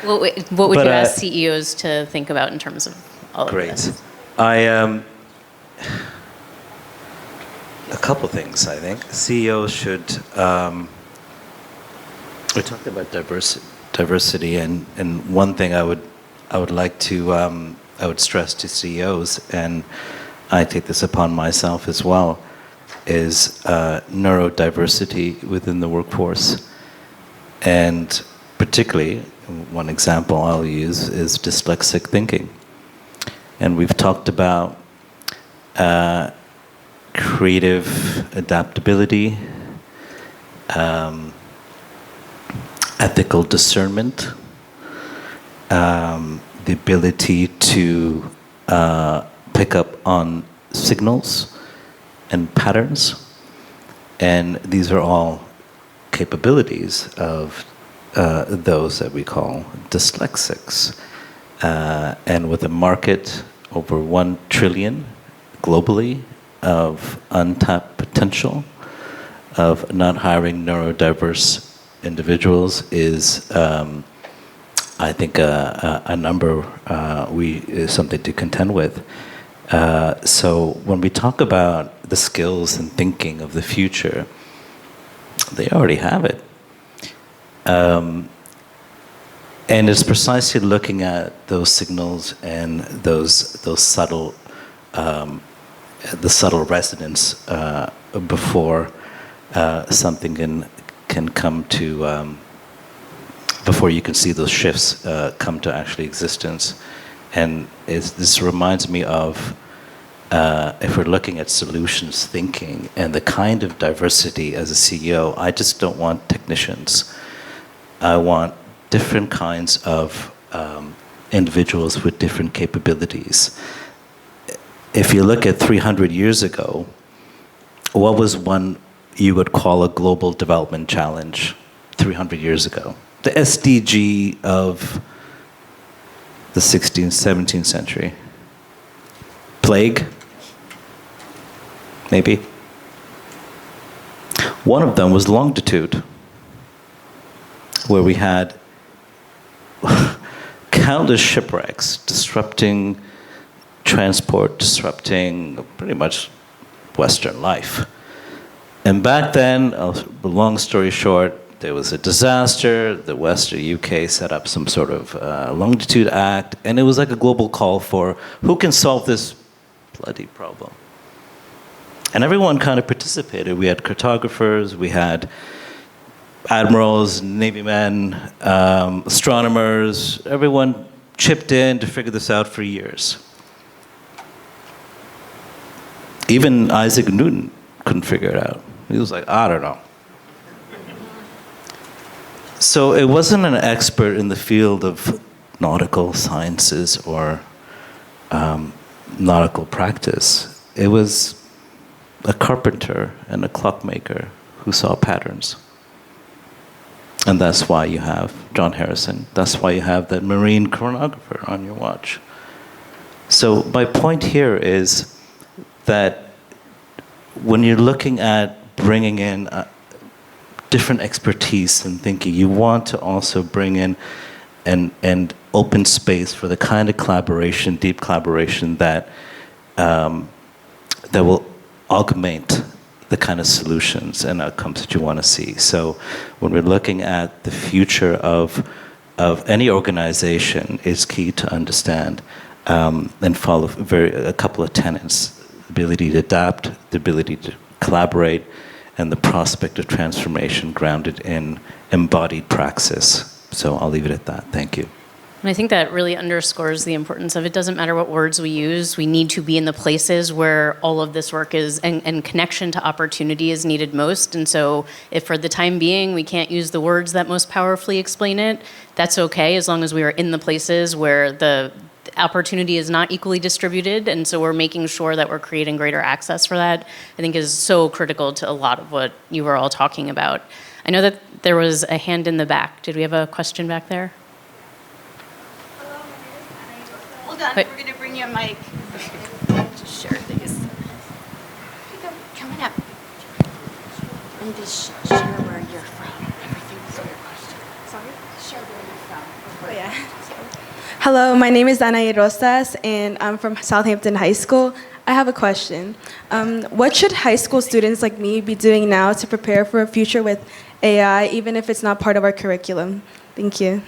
What would you ask CEOs to think about in terms of all of this? Great. A couple things, I think. CEOs should... we talked about diversity, and one thing I would like to I would stress to CEOs, and I take this upon myself as well, is neurodiversity within the workforce. And particularly, one example I'll use is dyslexic thinking. And we've talked about creative adaptability, ethical discernment, the ability to pick up on signals and patterns. And these are all capabilities of those that we call dyslexics. And with a market over 1 trillion globally of untapped potential of not hiring neurodiverse individuals is, I think, a number is something to contend with. So when we talk about the skills and thinking of the future, they already have it. And it's precisely looking at those signals and those subtle, the subtle resonance before something can come to, before you can see those shifts come to actually existence. And this reminds me of, if we're looking at solutions thinking and the kind of diversity as a CEO, I just don't want technicians. I want different kinds of individuals with different capabilities. If you look at 300 years ago, what was one you would call a global development challenge 300 years ago? The SDG of the 16th, 17th century. Plague? Maybe. One of them was longitude, where we had countless shipwrecks disrupting transport, disrupting pretty much Western life. And back then, long story short, there was a disaster. The Western UK set up some sort of longitude act, and it was like a global call for who can solve this bloody problem. And everyone kind of participated. We had cartographers, we had admirals, Navy men, astronomers. Everyone chipped in to figure this out for years. Even Isaac Newton couldn't figure it out. He was like, I don't know. So it wasn't an expert in the field of nautical sciences or nautical practice. It was a carpenter and a clockmaker who saw patterns. And that's why you have John Harrison. That's why you have that marine chronographer on your watch. So my point here is that when you're looking at bringing in different expertise and thinking, you want to also bring in an open space for the kind of collaboration, deep collaboration that that will augment the kind of solutions and outcomes that you want to see. So when we're looking at the future of any organization, it's key to understand and follow a couple of tenets: the ability to adapt, the ability to collaborate, and the prospect of transformation grounded in embodied praxis. So I'll leave it at that. Thank you. And I think that really underscores the importance of it doesn't matter what words we use, we need to be in the places where all of this work is and connection to opportunity is needed most. And so if for the time being we can't use the words that most powerfully explain it, that's okay as long as we are in the places where the opportunity is not equally distributed. And so we're making sure that we're creating greater access for that, I think is so critical to a lot of what you were all talking about. I know that there was a hand in the back. Did we have a question back there? Hold on, Wait. we're going to bring you a mic. Just share these. Coming up. And just share where you're from. Everything's your question. Sorry? Share where you're from. Hello, my name is Danae Rosas, and I'm from Southampton High School. I have a question. What should high school students like me be doing now to prepare for a future with AI, even if it's not part of our curriculum? Thank you.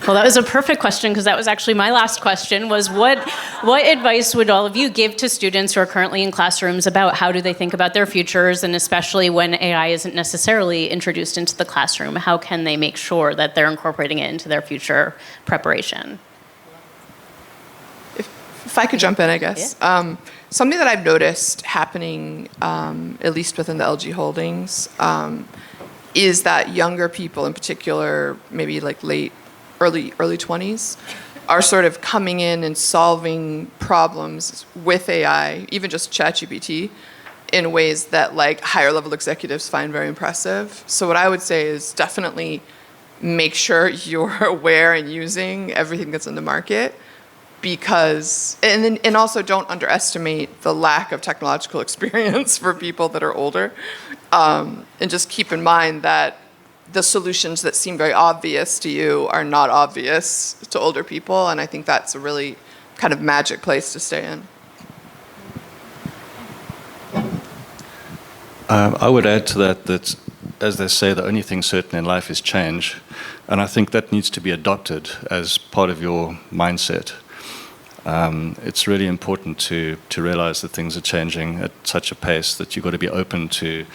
Well, that was a perfect question because that was actually my last question was what advice would all of you give to students who are currently in classrooms about how do they think about their futures, and especially when AI isn't necessarily introduced into the classroom, how can they make sure that they're incorporating it into their future preparation? If I could jump in, I guess. Yeah. Something that I've noticed happening, at least within the LG Holdings, is that younger people in particular, maybe like early 20s, are sort of coming in and solving problems with AI, even just ChatGPT, in ways that like higher level executives find very impressive. So what I would say is definitely make sure you're aware and using everything that's in the market, because and also don't underestimate the lack of technological experience for people that are older, and just keep in mind that the solutions that seem very obvious to you are not obvious to older people, and I think that's a really kind of magic place to stay in. I would add to that, as they say, the only thing certain in life is change, and I think that needs to be adopted as part of your mindset. It's really important to realize that things are changing at such a pace that you've got to be open to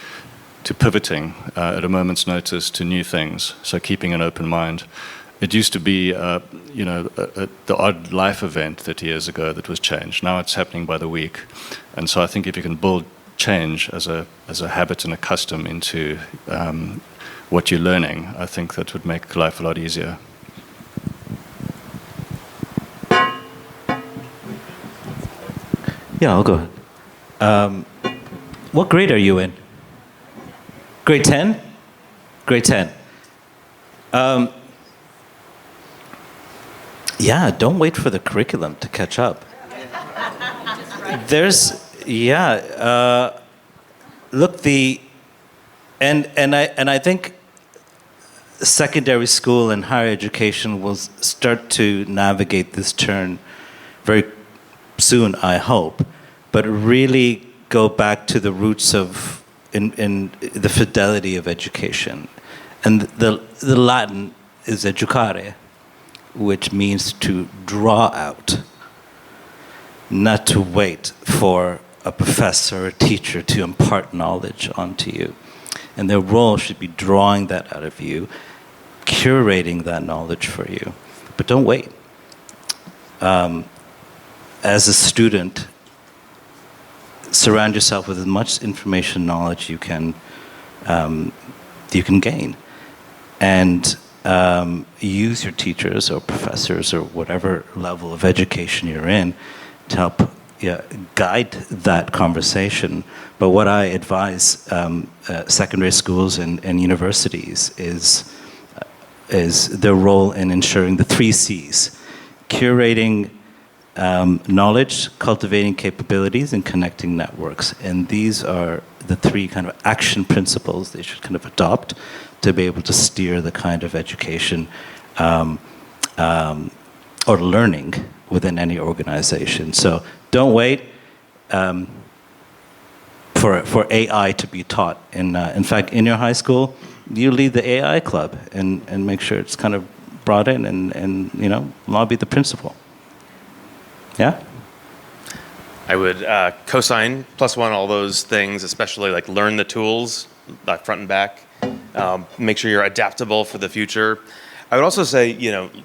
pivoting at a moment's notice to new things, so keeping an open mind. It used to be, the odd life event 30 years ago that was change. Now it's happening by the week. And so I think if you can build change as a habit and a custom into what you're learning, I think that would make life a lot easier. Yeah, I'll go ahead. What grade are you in? Grade 10? Grade 10. Yeah, don't wait for the curriculum to catch up. Look, I think secondary school and higher education will start to navigate this turn very soon, I hope, but really go back to the roots of in the fidelity of education. And the Latin is educare, which means to draw out, not to wait for a professor or a teacher to impart knowledge onto you. And their role should be drawing that out of you, curating that knowledge for you. But don't wait. As a student, surround yourself with as much information, knowledge you can gain, and use your teachers or professors or whatever level of education you're in to help guide that conversation. But what I advise secondary schools and universities is their role in ensuring the 3 C's: curating knowledge, cultivating capabilities, and connecting networks. And these are the 3 kind of action principles they should kind of adopt to be able to steer the kind of education or learning within any organization. So don't wait for AI to be taught. In fact, in your high school, you lead the AI club and make sure it's kind of brought in and lobby the principal. Yeah? I would co-sign +1 all those things, especially like learn the tools, front and back. Make sure you're adaptable for the future. I would also say,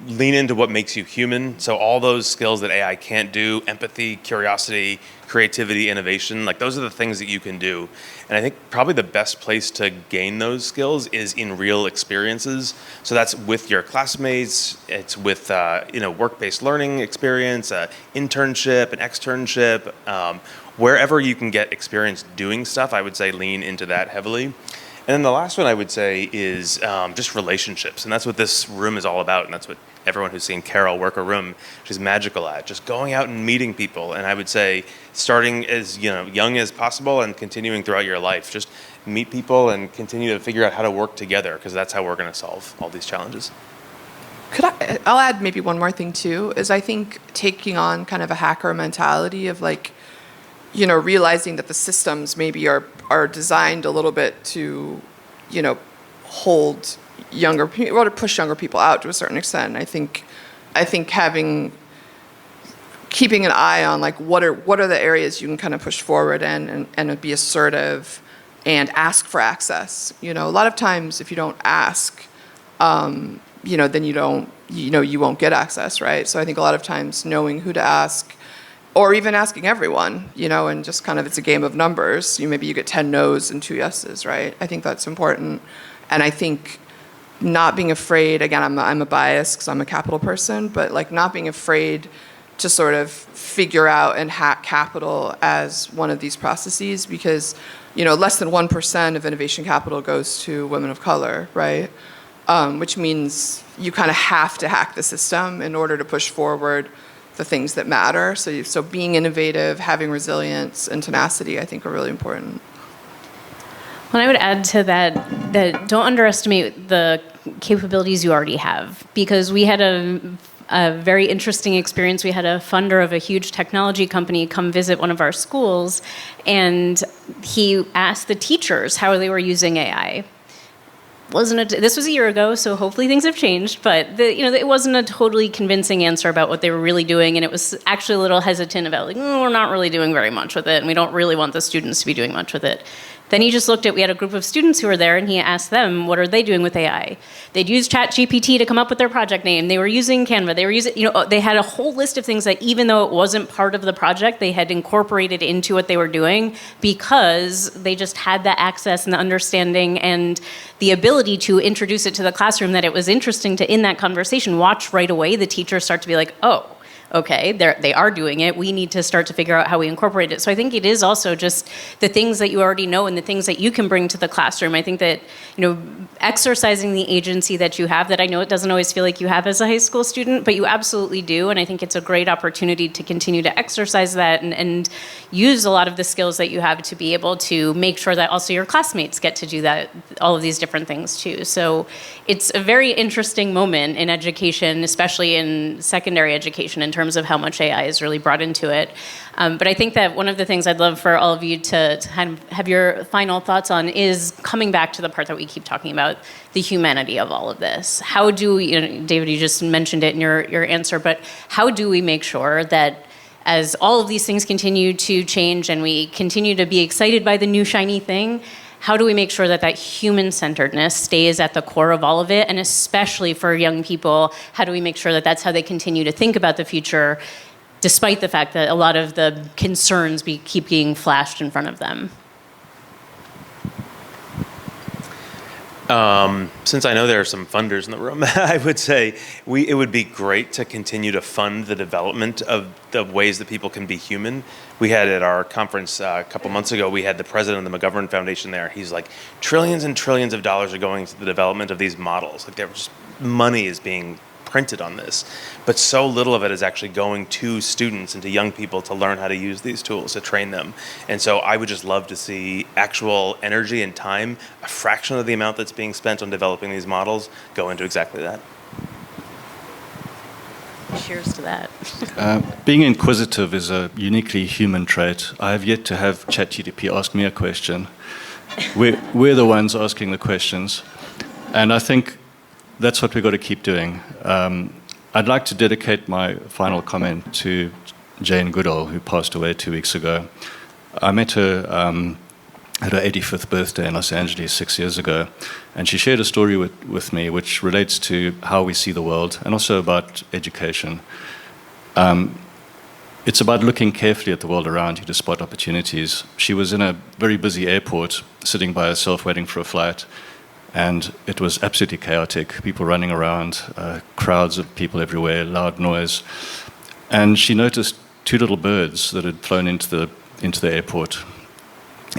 lean into what makes you human. So all those skills that AI can't do, empathy, curiosity, creativity, innovation, like those are the things that you can do. And I think probably the best place to gain those skills is in real experiences. So that's with your classmates, it's with work-based learning experience, internship, an externship, wherever you can get experience doing stuff, I would say lean into that heavily. And then the last one I would say is just relationships. And that's what this room is all about. And that's what everyone who's seen Carol work a room, she's magical at, just going out and meeting people. And I would say starting as young as possible and continuing throughout your life. Just meet people and continue to figure out how to work together, because that's how we're going to solve all these challenges. I'll add maybe one more thing too, is I think taking on kind of a hacker mentality of realizing that the systems maybe are designed a little bit to, hold younger people, or to push younger people out to a certain extent. I think keeping an eye on what are the areas you can kind of push forward and be assertive and ask for access. A lot of times if you don't ask, then you won't get access, right? So I think a lot of times knowing who to ask, or even asking everyone, and just kind of it's a game of numbers. Maybe you get 10 no's and 2 yeses, right? I think that's important. And I think not being afraid, again, I'm a bias because I'm a capital person, but not being afraid to sort of figure out and hack capital as one of these processes, because, less than 1% of innovation capital goes to women of color, right? Which means you kind of have to hack the system in order to push forward the things that matter. So being innovative, having resilience and tenacity, I think are really important. Well, I would add to that don't underestimate the capabilities you already have, because we had a very interesting experience. We had a funder of a huge technology company come visit one of our schools, and he asked the teachers how they were using AI. This was a year ago, so hopefully things have changed, but it wasn't a totally convincing answer about what they were really doing, and it was actually a little hesitant about we're not really doing very much with it, and we don't really want the students to be doing much with it. Then he just we had a group of students who were there, and he asked them, what are they doing with AI? They'd use ChatGPT to come up with their project name. They were using Canva. They were using, they had a whole list of things that even though it wasn't part of the project, they had incorporated into what they were doing because they just had the access and the understanding and the ability to introduce it to the classroom, that it was interesting to, in that conversation, watch right away the teachers start to be like, oh, okay, they are doing it. We need to start to figure out how we incorporate it. So I think it is also just the things that you already know and the things that you can bring to the classroom. I think that, exercising the agency that you have, that I know it doesn't always feel like you have as a high school student, but you absolutely do. And I think it's a great opportunity to continue to exercise that and use a lot of the skills that you have to be able to make sure that also your classmates get to do that, all of these different things too. So it's a very interesting moment in education, especially in secondary education, in terms of how much AI is really brought into it. But I think that one of the things I'd love for all of you to kind of have your final thoughts on is coming back to the part that we keep talking about, the humanity of all of this. How do we, David, you just mentioned it in your answer, but how do we make sure that as all of these things continue to change and we continue to be excited by the new shiny thing, how do we make sure that human-centeredness stays at the core of all of it? And especially for young people, how do we make sure that that's how they continue to think about the future, despite the fact that a lot of the concerns keep being flashed in front of them? Since I know there are some funders in the room, I would say it would be great to continue to fund the development of the ways that people can be human. We had at our conference a couple months ago, we had the president of the McGovern Foundation there. He's like, trillions and trillions of dollars are going to the development of these models. Like, just money is being printed on this, but so little of it is actually going to students and to young people to learn how to use these tools, to train them. And so I would just love to see actual energy and time, a fraction of the amount that's being spent on developing these models, go into exactly that. Cheers to that. Being inquisitive is a uniquely human trait. I have yet to have ChatGPT ask me a question. We're the ones asking the questions. And I think that's what we've got to keep doing. I'd like to dedicate my final comment to Jane Goodall, who passed away 2 weeks ago. I met her at her 85th birthday in Los Angeles 6 years ago, and she shared a story with me which relates to how we see the world and also about education. It's about looking carefully at the world around you to spot opportunities. She was in a very busy airport, sitting by herself waiting for a flight, and it was absolutely chaotic, people running around, crowds of people everywhere, loud noise. And she noticed 2 little birds that had flown into the airport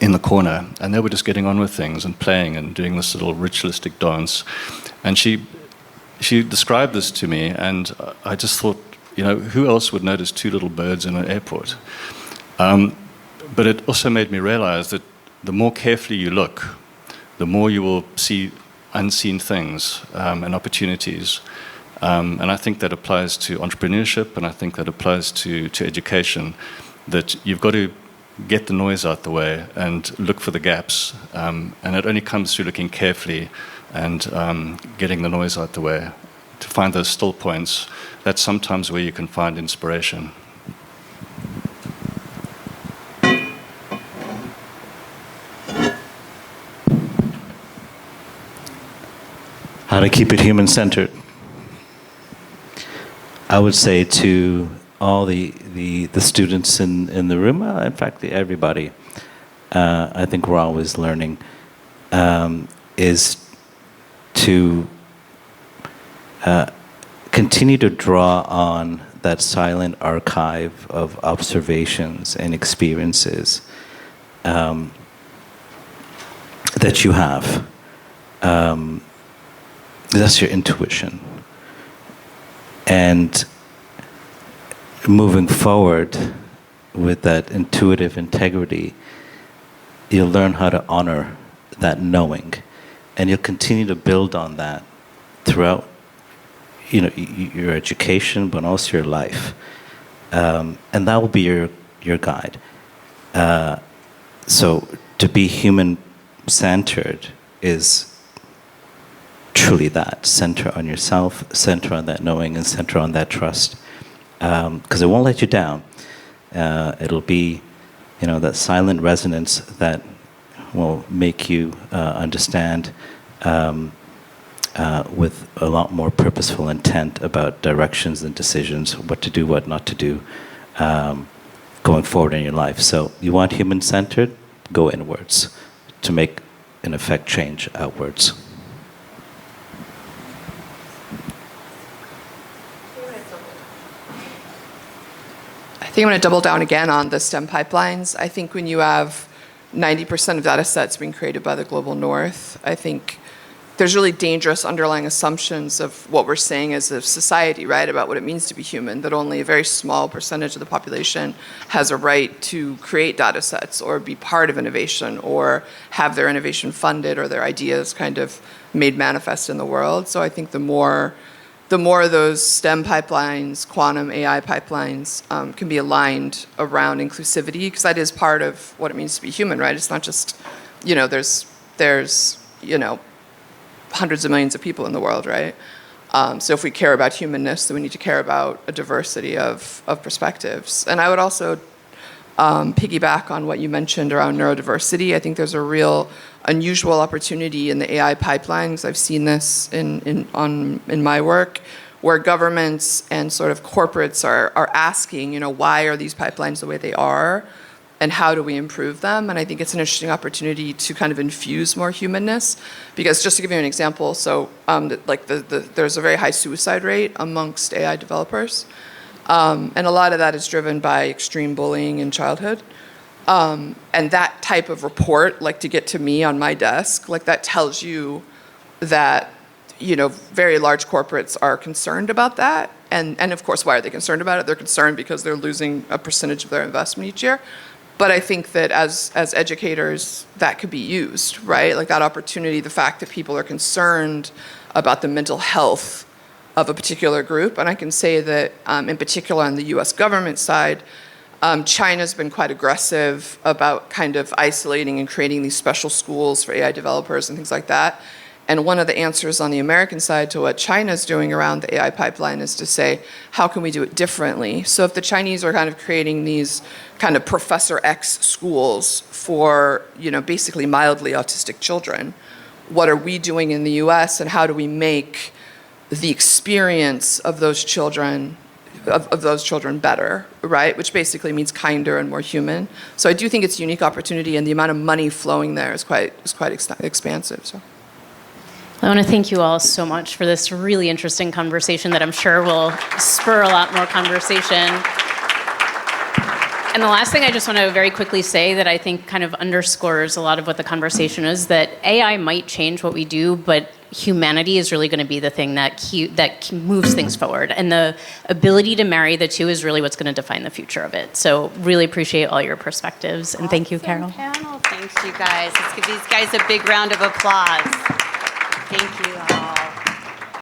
in the corner, and they were just getting on with things and playing and doing this little ritualistic dance. And she described this to me, and I just thought, who else would notice 2 little birds in an airport? But it also made me realize that the more carefully you look, the more you will see unseen things and opportunities. And I think that applies to entrepreneurship, and I think that applies to education, that you've got to get the noise out the way and look for the gaps. And it only comes through looking carefully and getting the noise out the way to find those still points. That's sometimes where you can find inspiration. How to keep it human-centered. I would say to all the students in the room, in fact, everybody, I think we're always learning, is to continue to draw on that silent archive of observations and experiences that you have. That's your intuition. And moving forward with that intuitive integrity, you'll learn how to honor that knowing. And you'll continue to build on that throughout your education, but also your life. And that will be your guide. So to be human-centered is truly that. Center on yourself, center on that knowing, and center on that trust. Because it won't let you down. It'll be, that silent resonance that will make you understand with a lot more purposeful intent about directions and decisions, what to do, what not to do, going forward in your life. So you want human-centered? Go inwards to make, in effect, change outwards. I think I'm going to double down again on the STEM pipelines. I think when you have 90% of data sets being created by the global north, I think there's really dangerous underlying assumptions of what we're saying as a society, right, about what it means to be human, that only a very small percentage of the population has a right to create data sets or be part of innovation or have their innovation funded or their ideas kind of made manifest in the world. So I think the more those STEM pipelines, quantum AI pipelines, can be aligned around inclusivity, because that is part of what it means to be human, right? It's not just, there's hundreds of millions of people in the world, right? So if we care about humanness, then we need to care about a diversity of perspectives. And I would also piggyback on what you mentioned around neurodiversity. I think there's a real unusual opportunity in the AI pipelines. I've seen this in my work, where governments and sort of corporates are asking, why are these pipelines the way they are? and how do we improve them? And I think it's an interesting opportunity to kind of infuse more humanness, because just to give you an example, so there's a very high suicide rate amongst AI developers, and a lot of that is driven by extreme bullying in childhood. And that type of report, like to get to me on my desk, like that tells you that, you know, very large corporates are concerned about that. And of course, why are they concerned about it? They're concerned because they're losing a percentage of their investment each year. But I think that as educators, that could be used, right? Like that opportunity, the fact that people are concerned about the mental health of a particular group. And I can say that in particular on the US government side, China's been quite aggressive about kind of isolating and creating these special schools for AI developers and things like that. And one of the answers on the American side to what China's doing around the AI pipeline is to say, how can we do it differently? So if the Chinese are kind of creating these kind of Professor X schools for, you know, basically mildly autistic children, what are we doing in the US, and how do we make the experience of those children better, right? Which basically means kinder and more human. So I do think it's a unique opportunity, and the amount of money flowing there is quite expansive. So. I want to thank you all so much for this really interesting conversation that I'm sure will spur a lot more conversation. And the last thing I just want to very quickly say that I think kind of underscores a lot of what the conversation is, that AI might change what we do, but humanity is really going to be the thing that moves things forward. And the ability to marry the two is really what's going to define the future of it. So really appreciate all your perspectives. And thank you, Carol. Panel. Thanks, you guys. Let's give these guys a big round of applause. Thank you all.